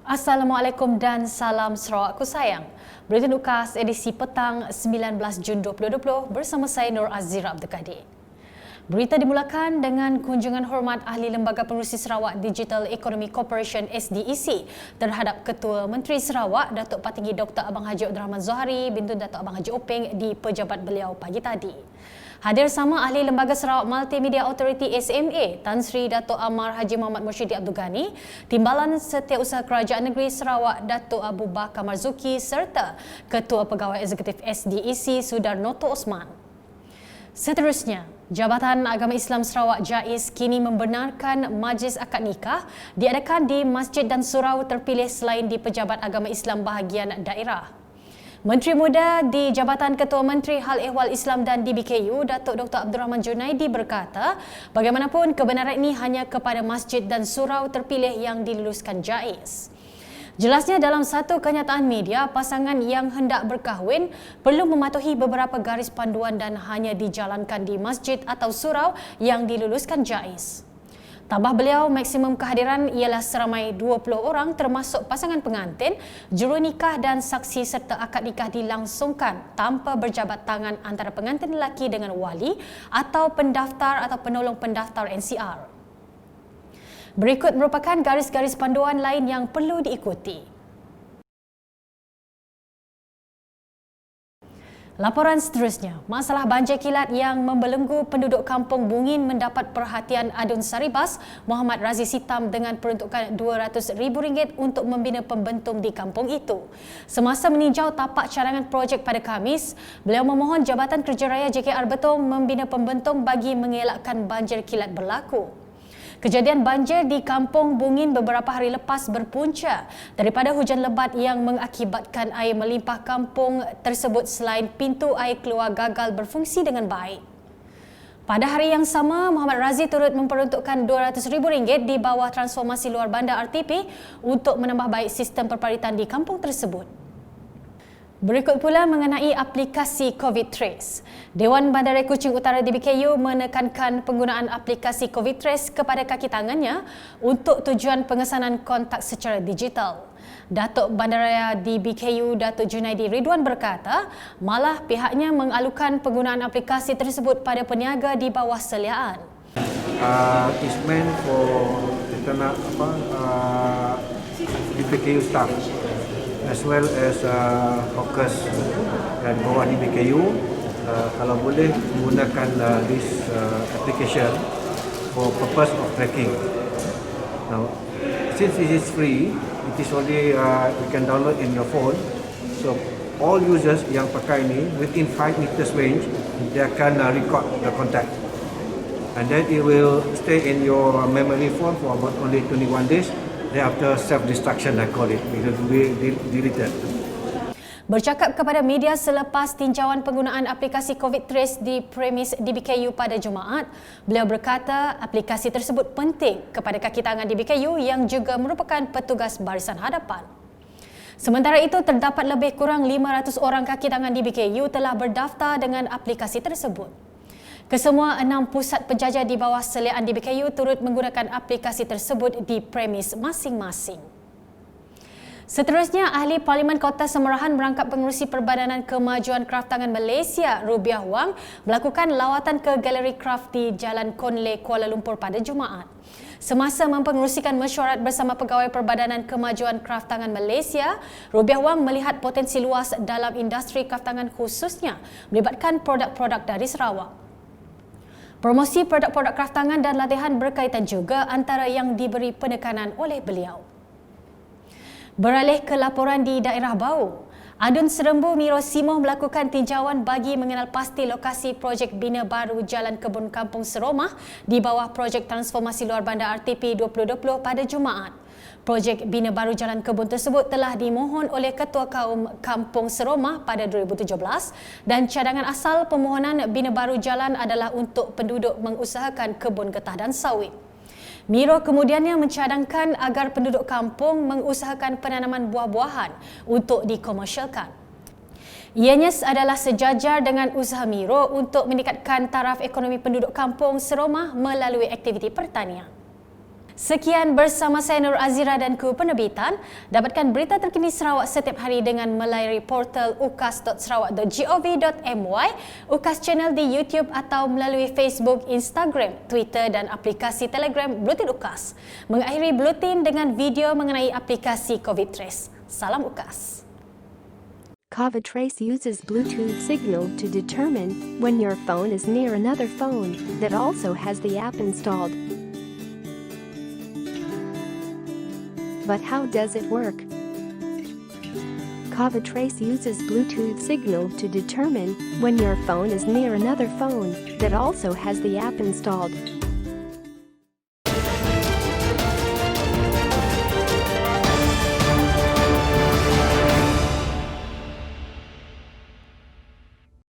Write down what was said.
Assalamualaikum dan salam Sarawakku sayang. Berita Nukas edisi petang 19 Jun 2020 bersama saya Nur Azira Abdul Kadir. Berita dimulakan dengan kunjungan hormat Ahli Lembaga Pengerusi Sarawak Digital Economy Corporation SDEC terhadap Ketua Menteri Sarawak Datuk Patinggi Dr. Abang Haji Abdul Rahman Zohari bintun Datuk Abang Haji Openg di pejabat beliau pagi tadi. Hadir sama Ahli Lembaga Sarawak Multimedia Authority SMA Tan Sri Datuk Amar Haji Muhammad Mursyidi Abdul Ghani, Timbalan Setiausaha Kerajaan Negeri Sarawak Datuk Abu Bakar Marzuki serta Ketua Pegawai Eksekutif SDEC Sudarnoto Osman. Seterusnya, Jabatan Agama Islam Sarawak JAIS kini membenarkan majlis akad nikah diadakan di masjid dan surau terpilih selain di Pejabat Agama Islam bahagian daerah. Menteri Muda di Jabatan Ketua Menteri Hal Ehwal Islam dan DBKU, Datuk Dr. Abdul Rahman Junaidi berkata, bagaimanapun kebenaran ini hanya kepada masjid dan surau terpilih yang diluluskan JAIS. Jelasnya dalam satu kenyataan media, pasangan yang hendak berkahwin perlu mematuhi beberapa garis panduan dan hanya dijalankan di masjid atau surau yang diluluskan JAIS. Tambah beliau, maksimum kehadiran ialah seramai 20 orang termasuk pasangan pengantin, jurunikah dan saksi serta akad nikah dilangsungkan tanpa berjabat tangan antara pengantin lelaki dengan wali atau pendaftar atau penolong pendaftar NCR. Berikut merupakan garis-garis panduan lain yang perlu diikuti. Laporan seterusnya, masalah banjir kilat yang membelenggu penduduk kampung Bungin mendapat perhatian Adun Saribas Muhammad Razi Sitam dengan peruntukan RM200,000 untuk membina pembentung di kampung itu. Semasa meninjau tapak cadangan projek pada Khamis, beliau memohon Jabatan Kerjaya JKR Betong membina pembentung bagi mengelakkan banjir kilat berlaku. Kejadian banjir di Kampung Bungin beberapa hari lepas berpunca daripada hujan lebat yang mengakibatkan air melimpah kampung tersebut selain pintu air keluar gagal berfungsi dengan baik. Pada hari yang sama, Muhammad Razi turut memperuntukkan RM200,000 di bawah transformasi luar bandar RTP untuk menambah baik sistem perparitan di kampung tersebut. Berikut pula mengenai aplikasi COVID Trace. Dewan Bandaraya Kuching Utara DBKU menekankan penggunaan aplikasi COVID Trace kepada kaki tangannya untuk tujuan pengesanan kontak secara digital. Datuk Bandaraya DBKU Datuk Junaidi Ridwan berkata, malah pihaknya mengalukan penggunaan aplikasi tersebut pada peniaga di bawah seliaan. Is meant for internal DBKU staff as well as hawkers dan bawah DBKU kalau boleh menggunakan this application for purpose of tracking. Now, since it is free, it is only you can download in your phone. So all users yang pakai ini within 5 meters range, they akan record the contact, and then it will stay in your memory phone for about only 21 days. Thereafter self-destruction, I call it, it will be deleted. Bercakap kepada media selepas tinjauan penggunaan aplikasi COVID Trace di premis DBKU pada Jumaat, beliau berkata aplikasi tersebut penting kepada kaki tangan DBKU yang juga merupakan petugas barisan hadapan. Sementara itu, terdapat lebih kurang 500 orang kaki tangan DBKU telah berdaftar dengan aplikasi tersebut. Kesemua 6 pusat penjaja di bawah seliaan DBKU turut menggunakan aplikasi tersebut di premis masing-masing. Seterusnya, Ahli Parlimen Kota Semerahan merangkap pengerusi Perbadanan Kemajuan Kraftangan Malaysia, Rubiah Wang, melakukan lawatan ke Galeri Kraft di Jalan Konle, Kuala Lumpur pada Jumaat. Semasa mempengerusikan mesyuarat bersama Pegawai Perbadanan Kemajuan Kraftangan Malaysia, Rubiah Wang melihat potensi luas dalam industri kraftangan khususnya melibatkan produk-produk dari Sarawak. Promosi produk-produk kraftangan dan latihan berkaitan juga antara yang diberi penekanan oleh beliau. Beralih ke laporan di daerah Bau, Adun Serembu Miro Simoh melakukan tinjauan bagi mengenal pasti lokasi projek bina baru Jalan Kebun Kampung Seromah di bawah projek transformasi luar bandar RTP 2020 pada Jumaat. Projek bina baru Jalan Kebun tersebut telah dimohon oleh Ketua Kaum Kampung Seromah pada 2017 dan cadangan asal permohonan bina baru jalan adalah untuk penduduk mengusahakan kebun getah dan sawit. Miro kemudiannya mencadangkan agar penduduk kampung mengusahakan penanaman buah-buahan untuk dikomersialkan. Ianya adalah sejajar dengan usaha Miro untuk meningkatkan taraf ekonomi penduduk kampung Seromah melalui aktiviti pertanian. Sekian bersama saya Nur Azira dan kru penerbitan. Dapatkan berita terkini Sarawak setiap hari dengan melayari portal ukas.sarawak.gov.my, UKAS channel di YouTube atau melalui Facebook, Instagram, Twitter dan aplikasi Telegram Buletin UKAS. Mengakhiri buletin dengan video mengenai aplikasi COVID Trace. Salam UKAS. COVID Trace uses Bluetooth signal to determine when your phone is near another phone that also has the app installed. But how does it work? COVID Trace uses Bluetooth signal to determine when your phone is near another phone that also has the app installed.